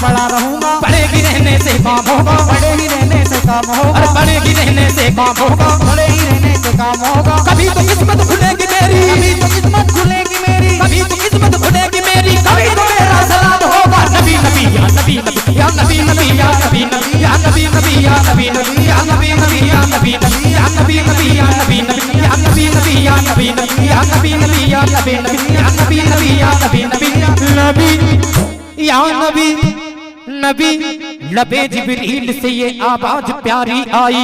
पड़ा रहूंगा, पड़े ही रहने से काम होगा, पड़े ही रहने से काम होगा, अरे पड़े ही रहने से काम होगा, पड़े ही रहने से काम होगा। कभी तो किस्मत खुलेगी मेरी, कभी तो किस्मत खुलेगी मेरी, कभी तो किस्मत खुलेगी मेरी, कभी तो मेरा सलाद होगा। नबी नबी या नबी नबी या नबी नबी या नबी नबी या नबी नबी या नबी नबी या नबी नबी या नबी नबी या नबी नबी या नबी नबी या नबी नबी या नबी नबी या नबी नबी या नबी नबी या नबी नबी या नबी नबी नबी या नबी नबी। लबे जिब्रील से ये आवाज प्यारी आई,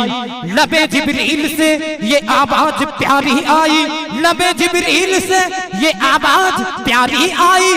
लबे जिब्रील से ये आवाज प्यारी आई, लबे जिब्रील से ये आवाज प्यारी आई।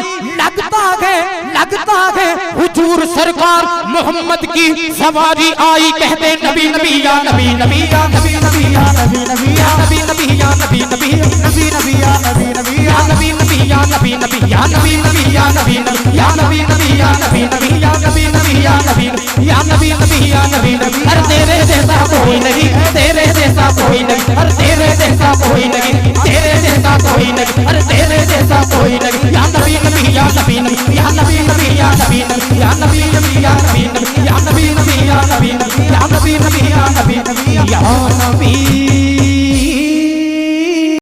लगता है हुजूर सरकार मोहम्मद की सवारी आई। कहते नबी नबी या नबी नबी या नबी नबी या नबी नबी या नबी नबी या नबी नबी नबी नबी या नबी नबी या नबी नबी या नबी नबी या नबी नबी या नबी नबी या नबी नबी या नबी नबी या नबी नबी या नबी नबी या नबी नबी या नबी नबी। अरे तेरे जैसा कोई नहीं, तेरे जैसा कोई नहीं, अरे तेरे जैसा कोई नहीं, तेरे जैसा कोई नहीं, अरे तेरे जैसा कोई नहीं। या नबी नबी या नबी नबी या नबी नबी या नबी नबी या नबी नबी या नबी नबी या नबी नबी या नबी नबी या नबी नबी या नबी नबी या नबी।